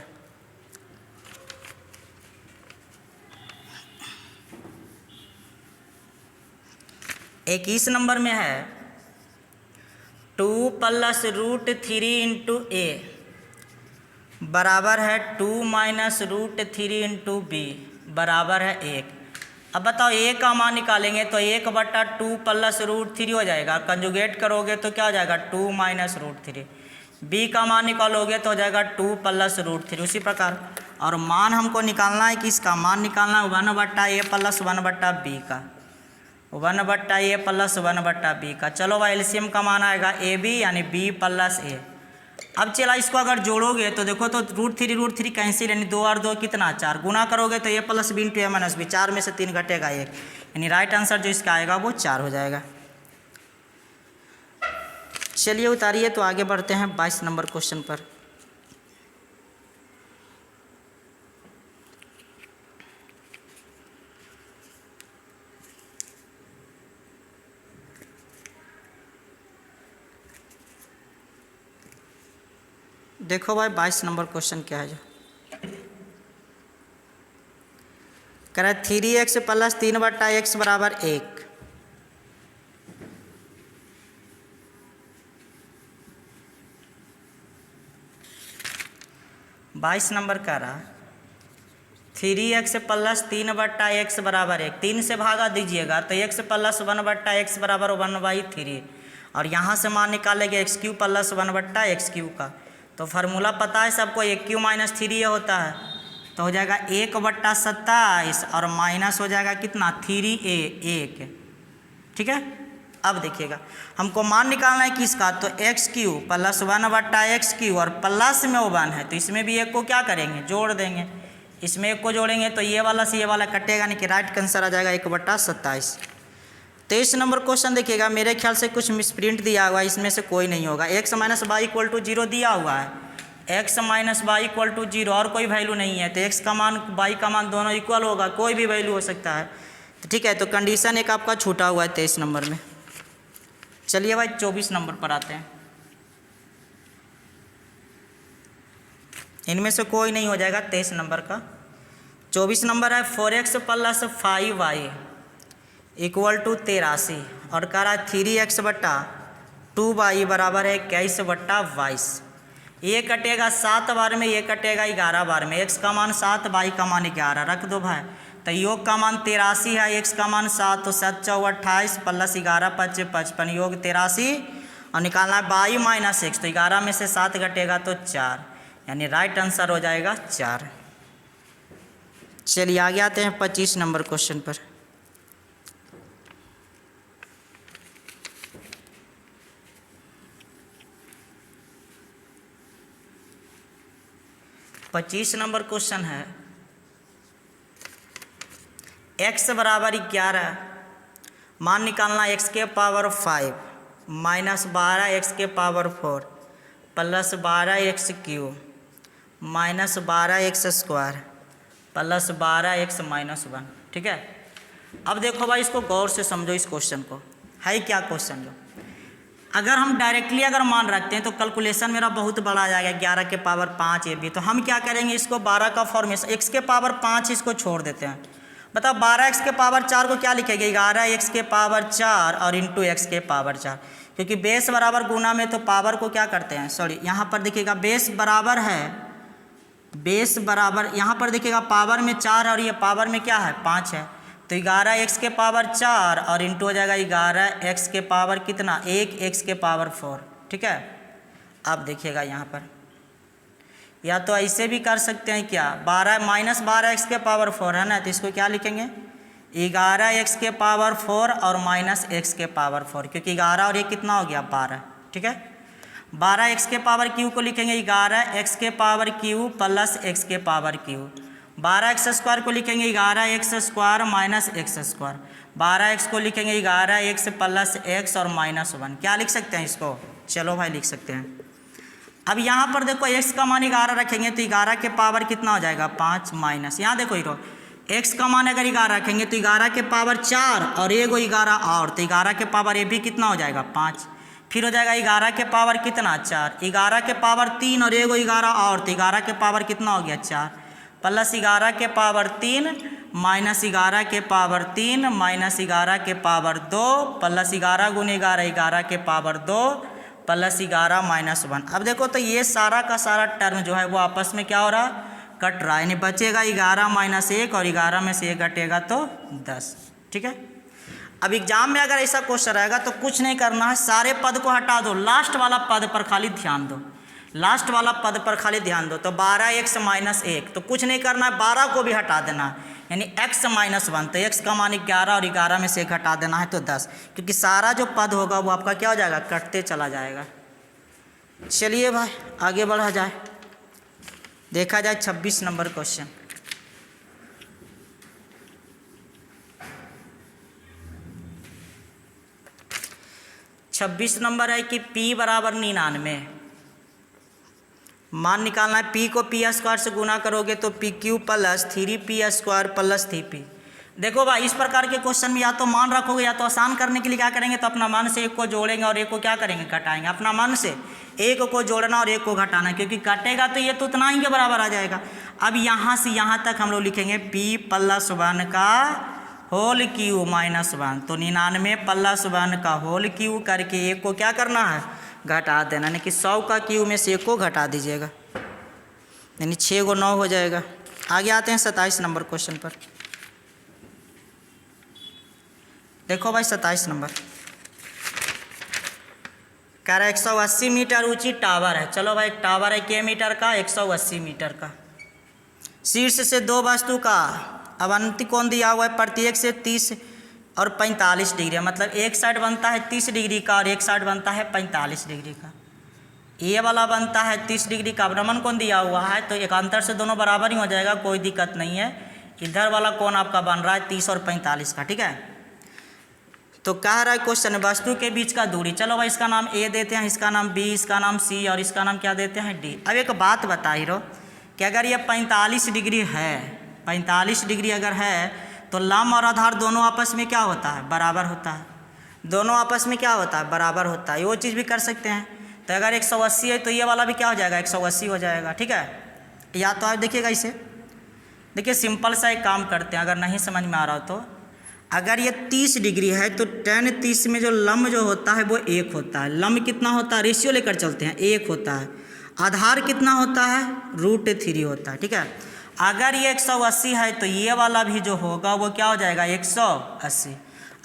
Speaker 1: एक 21 नंबर में है 2 प्लस रूट 3 इंटू ए बराबर है 2 माइनस रूट 3 इंटू बी बराबर है 1। अब बताओ ए का मान निकालेंगे तो 1 बटा 2 प्लस रूट 3 हो जाएगा, कंजुगेट करोगे तो क्या हो जाएगा, 2 माइनस रूट 3। बी का मान निकालोगे तो हो जाएगा 2 प्लस रूट 3। उसी प्रकार और मान हमको निकालना है, किसका मान निकालना है, 1 बटा ए प्लस 1 बटा बी का, 1 बटा ए प्लस 1 बटा बी का। चलो भाई एलसीएम का मान आएगा ए बी यानी बी प्लस ए। अब चला इसको अगर जोड़ोगे तो देखो तो रूट थ्री कैंसिल, यानी 2 और 2 कितना 4, गुना करोगे तो A plus B into A minus B, 4 में से 3 घटेगा 1, यानी राइट आंसर जो इसका आएगा वो 4 हो जाएगा। चलिए उतारिए तो आगे बढ़ते हैं 22 नंबर क्वेश्चन पर। देखो भाई 22 नंबर क्वेश्चन क्या है, जो कह रहा है 3x प्लस 3 बटा एक्स बराबर 1। बाईस नंबर कह रहा 3x प्लस 3 बटा एक्स बराबर 1, 3 से भागा दीजिएगा तो x प्लस 1 बटा एक्स बराबर 1/3, और यहाँ से मान निकालेंगे एक्स क्यू प्लस 1 बटा एक्स क्यू का। तो फार्मूला पता है सबको, ए क्यू माइनस 3 होता है, तो हो जाएगा 1 बटा 27 और माइनस हो जाएगा कितना 3a 1। ठीक है, अब देखिएगा हमको मान निकालना है किसका, तो एक्स क्यू प्लस 1 बटा एक्स क्यू, और प्लस में वो 1 है तो इसमें भी एक को क्या करेंगे, जोड़ देंगे। इसमें एक को जोड़ेंगे तो ये वाला से ये वाला कटेगा, नहीं कि राइट आंसर आ जाएगा 1 बटा 27। 23 नंबर क्वेश्चन देखिएगा, मेरे ख्याल से कुछ मिसप्रिंट दिया हुआ है, इसमें से कोई नहीं होगा। X minus Y equal to 0 दिया हुआ है, X minus Y equal to 0 और कोई वैल्यू नहीं है, तो एक्स का मान वाई का मान दोनों इक्वल होगा, कोई भी वैल्यू हो सकता है। तो ठीक है, तो कंडीशन एक आपका छूटा हुआ है 23 नंबर में। चलिए भाई 24 नंबर पर आते हैं। इनमें से कोई नहीं हो जाएगा 23 नंबर का। 24 नंबर है 4x plus 5y equal to 83 और कह रहा है 3x बट्टा 2y बराबर है 21 बट्टा 22। ये कटेगा 7 बार में, ये कटेगा 11 बार में। x का मान 7, y का मान 11 रख दो भाई। तो योग का मान 83 है, x का मान 7, तो 7 × 28 प्लस 11 × 5 = 55 योग 83 और निकालना है y माइनस x। तो 11 में से 7 घटेगा तो 4, यानी राइट आंसर हो जाएगा 4। चलिए आगे आते हैं 25 नंबर क्वेश्चन पर। पच्चीस नंबर क्वेश्चन है x बराबर 11 मान निकालना x के पावर 5 माइनस 12x के power 4 plus 12x cube minus 12x square plus 12x minus 1। ठीक है, अब देखो भाई इसको गौर से समझो। इस क्वेश्चन को है क्या क्वेश्चन जो अगर हम डायरेक्टली अगर मान रखते हैं तो कैलकुलेशन मेरा बहुत बड़ा आ जाएगा, 11 के पावर 5 ये भी। तो हम क्या करेंगे, इसको 12 का फॉर्मेशन x के पावर 5 इसको छोड़ देते हैं। बताओ 12x के पावर 4 को क्या लिखेंगे, 11x के पावर 4 और इंटू x के पावर 4, क्योंकि बेस बराबर गुना में तो पावर को क्या करते हैं, सॉरी यहाँ पर देखिएगा बेस बराबर है, बेस बराबर यहाँ पर देखिएगा पावर में 4 और ये पावर में क्या है 5 है। तो 11x के पावर 4 और इंटू हो जाएगा 11x के पावर कितना 1 x के पावर 4। ठीक है, अब देखिएगा यहाँ पर या तो ऐसे भी कर सकते हैं क्या, 12 माइनस 12x के पावर 4 है ना, तो इसको क्या लिखेंगे 11x के पावर 4 और माइनस x के पावर 4, क्योंकि 11 और ये कितना हो गया 12। ठीक है, 12x के पावर क्यू को लिखेंगे 11x के पावर क्यू प्लस x के पावर क्यू। 12x स्क्वायर को लिखेंगे 11x square minus x square. 12x को लिखेंगे 11x प्लस x और माइनस 1। क्या लिख सकते हैं इसको, चलो भाई लिख सकते हैं। अब यहाँ पर देखो x का मान 11 रखेंगे तो 11 के पावर कितना हो जाएगा 5 माइनस, यहाँ देखो हीरो x का मान अगर 11 रखेंगे तो 11 के पावर 4 और ये 11 और, तो 11 के पावर ये भी कितना हो जाएगा 5। फिर हो जाएगा 11 के पावर कितना 4, 11 के पावर 3 और ये 11 और, तो 11 के पावर कितना हो गया 4 प्लस 11 के पावर 3 माइनस 11 के पावर 3 माइनस 11 के पावर 2 प्लस 11 गुने 11 11 के पावर 2 प्लस 11 माइनस 1। अब देखो तो ये सारा का सारा टर्म जो है वो आपस में क्या हो रहा कट रहा है, यानी बचेगा 11 माइनस 1 और 11 में से 1 घटेगा तो 10। ठीक है, अब एग्जाम में अगर ऐसा क्वेश्चन रहेगा तो कुछ नहीं करना है, सारे पद को हटा दो, लास्ट वाला पद पर खाली ध्यान दो, लास्ट वाला पद पर खाली ध्यान दो। तो 12x माइनस 1 तो कुछ नहीं करना है, 12 को भी हटा देना है, यानी x माइनस 1, तो x का मान 11 और 11 में से 1 हटा देना है तो 10, क्योंकि सारा जो पद होगा वो आपका क्या हो जाएगा कटते चला जाएगा। चलिए भाई आगे बढ़ा जाए, देखा जाए 26 नंबर क्वेश्चन। छब्बीस नंबर है कि p बराबर 99 मान निकालना है। p को p स्क्वायर से गुना करोगे तो pq plus 3p square plus 3p। देखो भाई इस प्रकार के क्वेश्चन में या तो मान रखोगे या तो आसान करने के लिए क्या करेंगे, तो अपना मन से एक को जोड़ेंगे और एक को क्या करेंगे घटाएंगे। अपना मन से एक को जोड़ना और एक को घटाना, क्योंकि कटेगा तो ये तो उतना ही के बराबर आ जाएगा। अब यहाँ से यहाँ तक हम लोग लिखेंगे p प्लस 1 का होल क्यू माइनस 1, तो 99 प्लस 1 का होल क्यू करके एक को क्या करना है घटा देना, यानी कि 100 का क्यू में से एक को घटा दीजिएगा, यानी 6 को 9 हो जाएगा। आगे आते हैं 27 नंबर क्वेश्चन पर। देखो भाई 27 नंबर कह रहा है 180 मीटर ऊंची टावर है। चलो भाई एक टावर है के मीटर का 180 मीटर का, शीर्ष से दो वस्तु का अवंती कोण दिया हुआ है, प्रत्येक से 30 और 45 डिग्री, मतलब एक साइड बनता है 30 डिग्री का और एक साइड बनता है 45 डिग्री का। ये वाला बनता है 30 डिग्री का, भ्रमण कोण दिया हुआ है तो एकांतर से दोनों बराबर ही हो जाएगा, कोई दिक्कत नहीं है। इधर वाला कोण आपका बन रहा है 30 और 45 का। ठीक है, तो कह रहा है क्वेश्चन वस्तु के बीच का दूरी। चलो भाई इसका नाम ए देते हैं, इसका नाम बी, इसका नाम सी और इसका नाम क्या देते हैं डी। अब एक बात बता ही रहो कि अगर ये 45 डिग्री है, 45 डिग्री अगर है तो लंब और आधार दोनों आपस में क्या होता है बराबर होता है, दोनों आपस में क्या होता है बराबर होता है। वो चीज़ भी कर सकते हैं। तो अगर 180 है तो ये वाला भी क्या हो जाएगा 180 हो जाएगा। ठीक है, या तो आप देखिएगा इसे, देखिए सिंपल सा एक काम करते हैं, अगर नहीं समझ में आ रहा हो तो अगर ये 30 डिग्री है तो tan 30 में जो लंब जो होता है वो 1 होता है। लंब कितना होता है, रेशियो लेकर चलते हैं, 1 होता है। आधार कितना होता है, √3 होता है, ठीक है। अगर ये 180 है तो ये वाला भी जो होगा वो क्या हो जाएगा, 180।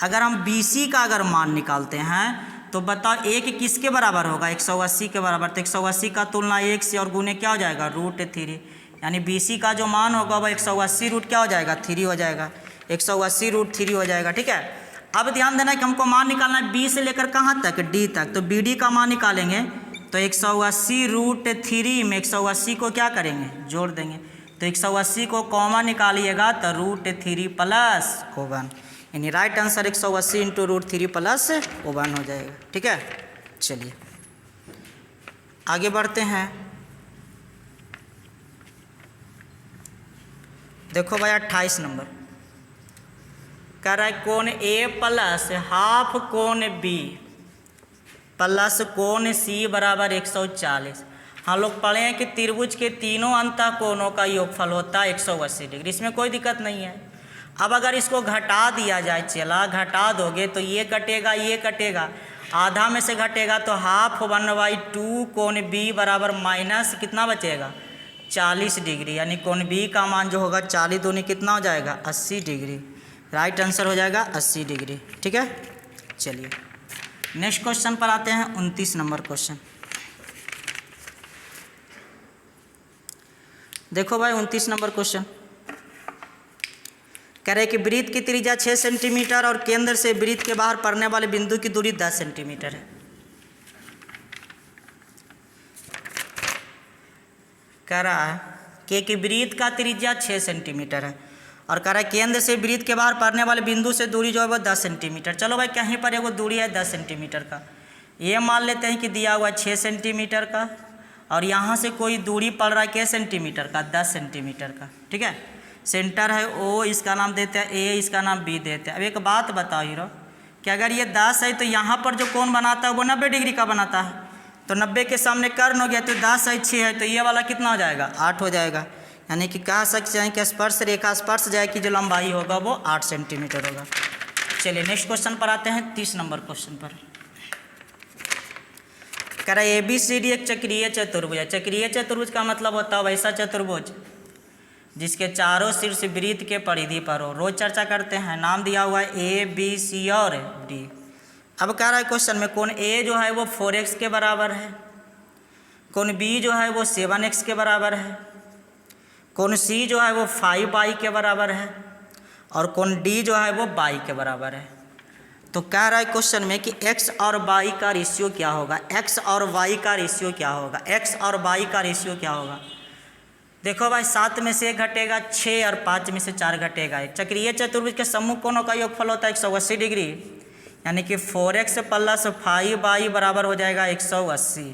Speaker 1: अगर हम BC का अगर मान निकालते हैं तो बताओ 1 किसके बराबर होगा, 180 के बराबर। तो 180 का तुलना 1 से और गुने क्या हो जाएगा, √3, यानी BC का जो मान होगा वो 180 रूट क्या हो जाएगा, 3 हो जाएगा, 180 √3 हो जाएगा, ठीक है। अब ध्यान देना कि हमको मान निकालना है B से लेकर कहाँ तक, D तक। तो BD का मान निकालेंगे तो 180 √3 में 180 को क्या करेंगे, जोड़ देंगे। तो 180 को कॉमन निकालिएगा तो √3 प्लस 1, यानी राइट आंसर 180 इंटू √3 प्लस 1 हो जाएगा, ठीक है। चलिए आगे बढ़ते हैं। देखो भाई 28 नंबर कह रहा है कोण A प्लस हाफ कोण B प्लस कोण C बराबर 140। हम लोग पढ़े हैं कि त्रिभुज के तीनों अंतः कोणों का योगफल होता है 180 डिग्री, इसमें कोई दिक्कत नहीं है। अब अगर इसको घटा दिया जाए, चला घटा दोगे तो ये कटेगा, ये कटेगा, आधा में से घटेगा तो हाफ 1/2 कोण B बराबर माइनस कितना बचेगा, 40 डिग्री, यानी कोण B का मान जो होगा 40 दूनी कितना हो जाएगा, 80 डिग्री। राइट आंसर हो जाएगा 80 डिग्री, ठीक है। चलिए नेक्स्ट क्वेश्चन पर आते हैं, 29 नंबर क्वेश्चन। देखो भाई 29 नंबर क्वेश्चन कह रहे कि वृत्त की त्रिज्या 6 सेंटीमीटर और केंद्र से वृत्त के बाहर पड़ने वाले बिंदु की दूरी 10 सेंटीमीटर है। कह रहा है कि वृत्त का त्रिज्या 6 सेंटीमीटर है और कह रहा है केंद्र से वृत्त के बाहर पड़ने वाले बिंदु से दूरी जो है वो 10 सेंटीमीटर। चलो भाई कहीं पर वो दूरी है 10 सेंटीमीटर का, ये मान लेते हैं कि दिया हुआ 6 सेंटीमीटर का और यहाँ से कोई दूरी पड़ रहा है क्या सेंटीमीटर का, 10 सेंटीमीटर का, ठीक है। सेंटर है O, इसका नाम देते हैं A, इसका नाम B देते हैं। अब एक बात बताओ हीरो कि अगर ये 10 है तो यहाँ पर जो कोण बनाता है वो 90 डिग्री का बनाता है, तो 90 के सामने कर्ण हो गया, तो 10 है 6 है, तो ये वाला कितना हो जाएगा, 8 हो जाएगा। यानी कि कह सकते हैं कि स्पर्श रेखा स्पर्श जाए की जो लंबाई होगा वो 8 सेंटीमीटर होगा। चलिए नेक्स्ट क्वेश्चन पर आते हैं, 30 नंबर क्वेश्चन पर। कह रहा है ABCD एक चक्रीय चतुर्भुज है। चक्रीय चतुर्भुज का मतलब होता है वैसा चतुर्भुज जिसके चारों शीर्ष वृत्त के परिधि पर हो। रोज चर्चा करते हैं, नाम दिया हुआ है ABC और D। अब कह रहा है क्वेश्चन में कोण A जो है वो 4x के बराबर है, कोण B जो है वो 7x के बराबर है, कोण C जो है वो 5y के बराबर है और कोण D जो है वो y के बराबर है। तो कह रहा है क्वेश्चन में कि x और y का रेशियो क्या होगा, x और y का रेशियो क्या होगा, x और y का रेशियो क्या होगा। देखो भाई 7 में से 1 घटेगा 6 और 5 में से 4 घटेगा। चक्रीय चतुर्भुज के सम्मुख कोणों का योगफल होता है 180 डिग्री, यानी कि 4x प्लस 5y बराबर हो जाएगा 180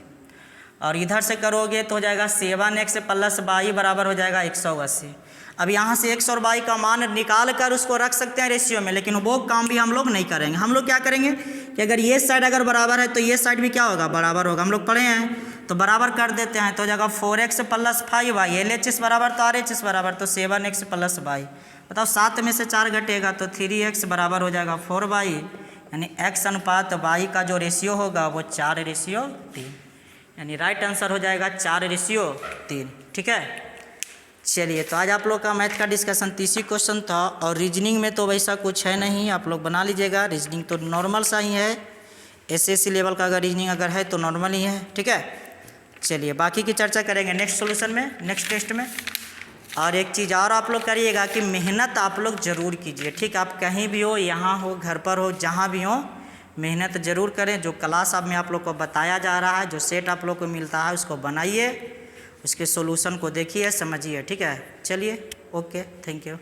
Speaker 1: और इधर से करोगे तो हो जाएगा 7x प्लस y बराबर हो जाएगा 180। अब यहाँ से x और y का मान निकाल कर उसको रख सकते हैं रेशियो में, लेकिन वो काम भी हम लोग नहीं करेंगे। हम लोग क्या करेंगे कि अगर ये साइड अगर बराबर है तो ये साइड भी क्या होगा, बराबर होगा। हम लोग पढ़े हैं तो बराबर कर देते हैं, तो हो जाएगा 4x प्लस 5y, LHS बराबर तो RHS बराबर तो 7x प्लस y। बताओ 7 में से 4 घटेगा तो 3x बराबर हो जाएगा 4y, यानी x अनुपात y का जो रेशियो होगा वो 4:3, यानी राइट आंसर हो जाएगा 4:3, ठीक है। चलिए तो आज आप लोग का मैथ का डिस्कशन 30 क्वेश्चन था और रीजनिंग में तो वैसा कुछ है नहीं, आप लोग बना लीजिएगा। रीजनिंग तो नॉर्मल सा ही है, SSC लेवल का अगर रीजनिंग अगर है तो नॉर्मल ही है, ठीक है। चलिए बाकी की चर्चा करेंगे नेक्स्ट सॉल्यूशन में, नेक्स्ट टेस्ट में। और एक चीज़ और आप लोग करिएगा कि मेहनत आप लोग ज़रूर कीजिए, ठीक। आप कहीं भी हो, यहाँ हो, घर पर हो, जहाँ भी हो, मेहनत ज़रूर करें। जो क्लास आप में आप लोग को बताया जा रहा है, जो सेट आप लोग को मिलता है उसको बनाइए, उसके सॉल्यूशन को देखिए, समझिए, ठीक है। चलिए ओके, थैंक यू।